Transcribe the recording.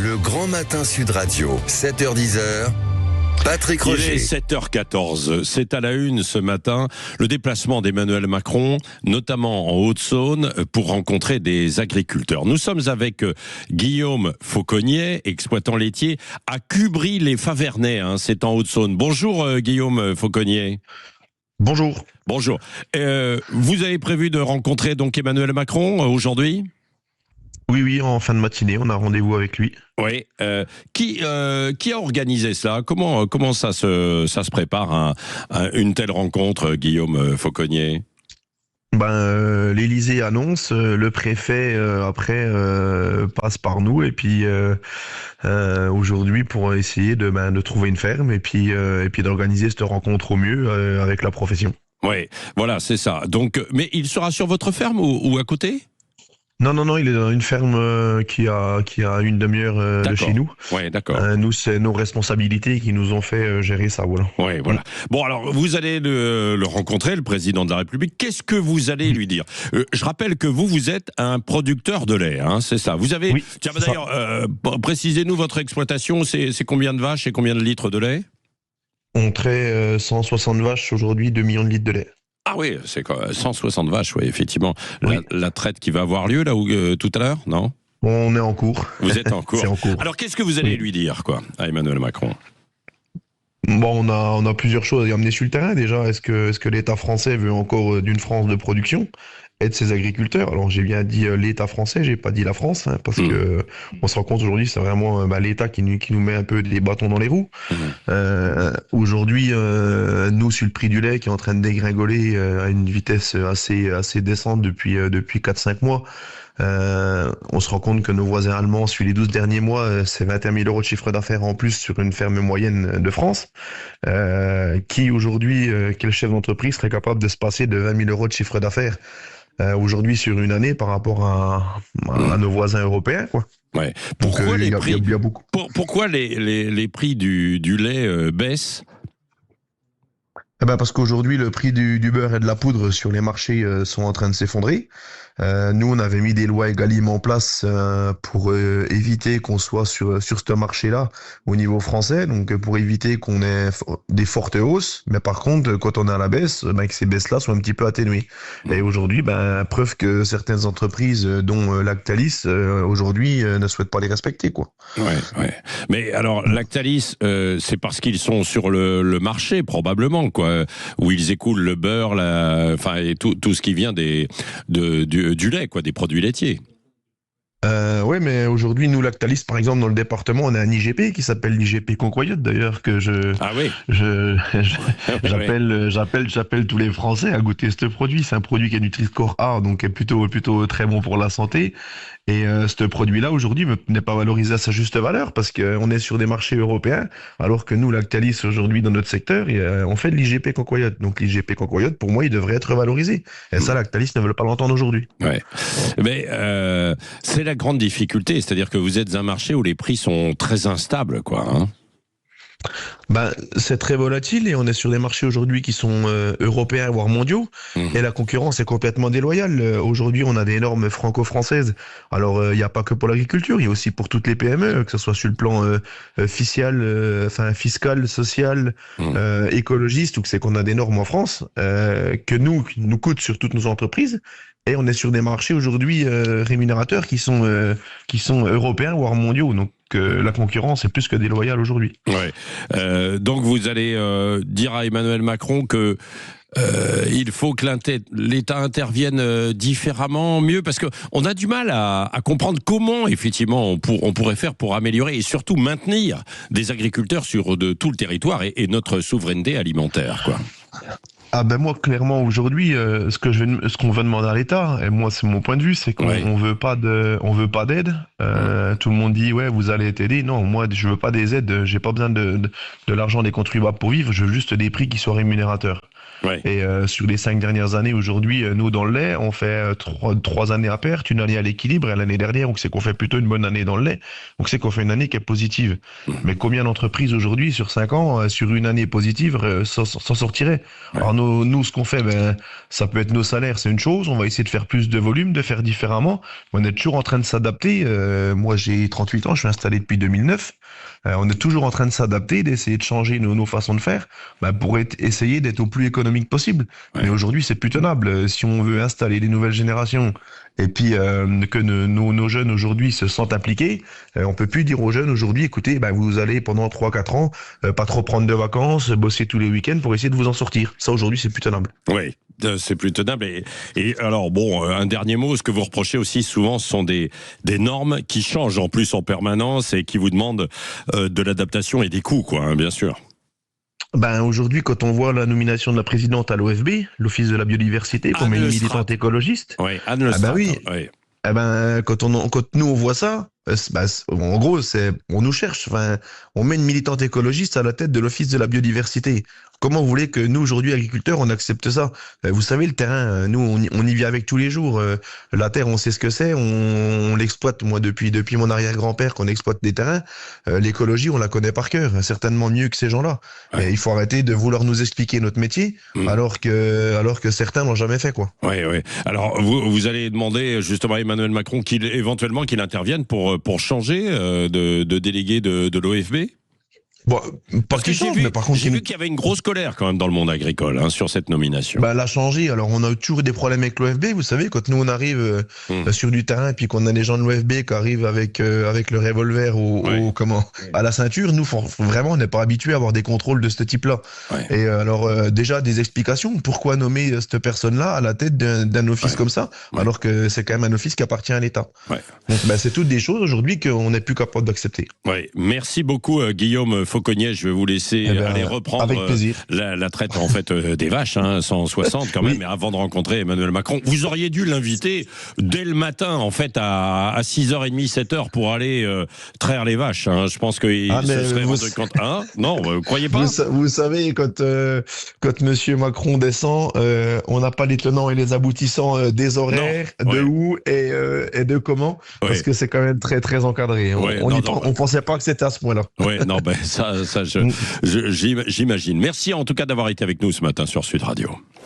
Le Grand Matin Sud Radio, 7h-10h. Patrick Il Rocher. est 7h14. C'est à la une ce matin le déplacement d'Emmanuel Macron, notamment en Haute-Saône, pour rencontrer des agriculteurs. Nous sommes avec Guillaume Fauconnier, exploitant laitier à Cubry-les-Favernais. C'est en Haute-Saône. Bonjour Guillaume Fauconnier. Bonjour. Bonjour. Vous avez prévu de rencontrer donc Emmanuel Macron aujourd'hui ? Oui, en fin de matinée, on a rendez-vous avec lui. Oui. Qui a organisé cela ? Comment ça se prépare une telle rencontre, Guillaume Fauconnier ? L'Élysée annonce, le préfet après passe par nous et puis aujourd'hui pour essayer de trouver une ferme et puis d'organiser cette rencontre au mieux avec la profession. Oui, voilà, c'est ça. Donc, mais il sera sur votre ferme ou à côté ? Non, il est dans une ferme qui a une demi-heure de chez nous. Oui, d'accord. Nous, c'est nos responsabilités qui nous ont fait gérer ça, voilà. Oui, voilà. Bon, alors, vous allez le rencontrer, le président de la République. Qu'est-ce que vous allez lui dire ? Je rappelle que vous êtes un producteur de lait, c'est ça. Vous avez... Oui, tiens, d'ailleurs, précisez-nous votre exploitation, c'est combien de vaches et combien de litres de lait ? On traite 160 vaches aujourd'hui, 2 millions de litres de lait. Ah oui, c'est quoi, 160 vaches, oui, effectivement. Oui. La traite qui va avoir lieu, là, tout à l'heure, non ? On est en cours. Vous êtes en cours. C'est en cours. Alors, qu'est-ce que vous allez lui dire, à Emmanuel Macron ? On a plusieurs choses à amener sur le terrain. Déjà, est-ce que l'État français veut encore d'une France de production et de ses agriculteurs? Alors, j'ai bien dit l'État français, j'ai pas dit la France, parce que on se rend compte aujourd'hui, c'est vraiment l'État qui nous met un peu des bâtons dans les roues. Aujourd'hui, nous, sur le prix du lait qui est en train de dégringoler à une vitesse assez décente depuis 4-5 mois, on se rend compte que nos voisins allemands, sur les 12 derniers mois, c'est 21 000 euros de chiffre d'affaires en plus sur une ferme moyenne de France. Qui aujourd'hui, quel chef d'entreprise serait capable de se passer de 20 000 euros de chiffre d'affaires aujourd'hui sur une année par rapport à nos voisins européens, quoi. Ouais. Pourquoi Donc, les prix, il y a beaucoup. pourquoi les prix du lait baissent ? Parce qu'aujourd'hui, le prix du beurre et de la poudre sur les marchés sont en train de s'effondrer. Nous, on avait mis des lois Egalim en place pour éviter qu'on soit sur ce marché-là au niveau français, donc pour éviter qu'on ait des fortes hausses. Mais par contre, quand on est à la baisse, que ces baisses-là soient un petit peu atténuées. Et aujourd'hui, preuve que certaines entreprises, dont Lactalis, aujourd'hui, ne souhaitent pas les respecter, quoi. Ouais. Mais alors, Lactalis, c'est parce qu'ils sont sur le marché, probablement, où ils écoulent le beurre, et tout ce qui vient du lait, des produits laitiers. Oui, mais aujourd'hui, nous, Lactalis, par exemple, dans le département, on a un IGP qui s'appelle l'IGP Concoyote, d'ailleurs, que j'appelle tous les Français à goûter ce produit. C'est un produit qui est Nutri-Score A, donc est plutôt très bon pour la santé. Et ce produit-là, aujourd'hui, n'est pas valorisé à sa juste valeur parce qu'on est sur des marchés européens, alors que nous, Lactalis, aujourd'hui, dans notre secteur, on fait de l'IGP Concoyote. Donc l'IGP Concoyote, pour moi, il devrait être valorisé. Et ça, Lactalis ne veut pas l'entendre aujourd'hui. Ouais. Mais c'est la grande difficulté, c'est-à-dire que vous êtes un marché où les prix sont très instables, C'est très volatile et on est sur des marchés aujourd'hui qui sont européens voire mondiaux et la concurrence est complètement déloyale. Aujourd'hui, on a des normes franco-françaises. Alors, il n'y a pas que pour l'agriculture, il y a aussi pour toutes les PME, que ce soit sur le plan fiscal, social, écologiste, ou que c'est qu'on a des normes en France que nous coûtent sur toutes nos entreprises. Et on est sur des marchés aujourd'hui rémunérateurs qui sont européens voire mondiaux. Donc la concurrence est plus que déloyale aujourd'hui. Ouais. Donc vous allez dire à Emmanuel Macron que il faut que l'État intervienne différemment, mieux, parce que on a du mal à comprendre comment effectivement on pourrait faire pour améliorer et surtout maintenir des agriculteurs sur tout le territoire et notre souveraineté alimentaire, Moi, clairement, aujourd'hui, ce qu'on veut demander à l'État, et moi, c'est mon point de vue, c'est qu'on veut pas d'aide. Tout le monde dit, vous allez être aidé. Non, moi, je veux pas des aides. J'ai pas besoin de l'argent des contribuables pour vivre. Je veux juste des prix qui soient rémunérateurs. Ouais. Et sur les 5 dernières années, aujourd'hui, nous, dans le lait, on fait 3 années à perte, une année à l'équilibre, et l'année dernière, donc c'est qu'on fait plutôt une bonne année dans le lait. Donc c'est qu'on fait une année qui est positive. Mais combien d'entreprises aujourd'hui, sur 5 ans, sur une année positive, s'en sortiraient? Ouais. Alors nous, ce qu'on fait, ça peut être nos salaires, c'est une chose. On va essayer de faire plus de volume, de faire différemment. On est toujours en train de s'adapter. Moi, j'ai 38 ans, je suis installé depuis 2009. On est toujours en train de s'adapter, d'essayer de changer nos façons de faire, pour essayer d'être au plus économique possible. Ouais. Mais aujourd'hui, c'est plus tenable. Si on veut installer les nouvelles générations et puis que nos jeunes aujourd'hui se sentent impliqués, on peut plus dire aux jeunes aujourd'hui, écoutez, vous allez pendant 3-4 ans pas trop prendre de vacances, bosser tous les week-ends pour essayer de vous en sortir. Ça, aujourd'hui, c'est plus tenable. Oui, c'est plus tenable. Et alors, bon, un dernier mot, ce que vous reprochez aussi souvent, ce sont des normes qui changent en plus en permanence et qui vous demandent de l'adaptation et des coûts, quoi, hein, bien sûr. Aujourd'hui, quand on voit la nomination de la présidente à l'OFB, l'Office de la biodiversité, comme une militante écologiste, Oui, Anne Le Strat, oui. Oui. Quand nous on voit ça, en gros, on nous cherche. Enfin, on met une militante écologiste à la tête de l'Office de la biodiversité. Comment vous voulez que nous, aujourd'hui, agriculteurs, on accepte ça? Vous savez, le terrain, nous, on y vit avec tous les jours. La terre, on sait ce que c'est, on l'exploite. Moi, depuis mon arrière-grand-père, qu'on exploite des terrains, l'écologie, on la connaît par cœur, certainement mieux que ces gens-là. Ouais. Et il faut arrêter de vouloir nous expliquer notre métier, alors que certains l'ont jamais fait, quoi. Oui, oui. Alors, vous allez demander justement à Emmanuel Macron éventuellement qu'il intervienne pour changer de délégué de l'OFB? Bon, Parce que j'ai vu qu'il y avait une grosse colère quand même dans le monde agricole sur cette nomination. Elle a changé. Alors, on a toujours eu des problèmes avec l'OFB. Vous savez, quand nous, on arrive sur du terrain, puis qu'on a des gens de l'OFB qui arrivent avec le revolver à la ceinture, nous, vraiment, on n'est pas habitués à avoir des contrôles de ce type-là. Ouais. Et alors, déjà, des explications. Pourquoi nommer cette personne-là à la tête d'un office comme ça, alors que c'est quand même un office qui appartient à l'État. Ouais. Donc, c'est toutes des choses aujourd'hui qu'on n'est plus capable d'accepter. Ouais. Merci beaucoup, Guillaume Fauconnier. Je vais vous laisser aller reprendre avec plaisir. La traite en fait des vaches, 160 quand même, Oui. mais avant de rencontrer Emmanuel Macron. Vous auriez dû l'inviter dès le matin, en fait, à 6h30, 7h pour aller traire les vaches. Je pense qu'il se serait rendu compte. Non, vous croyez pas? Vous savez, quand Monsieur Macron descend, on n'a pas les tenants et les aboutissants des horaires, de où et de comment, parce que c'est quand même très très encadré. On pensait pas que c'était à ce point-là. Ouais, non, ça j'imagine. Merci en tout cas d'avoir été avec nous ce matin sur Sud Radio.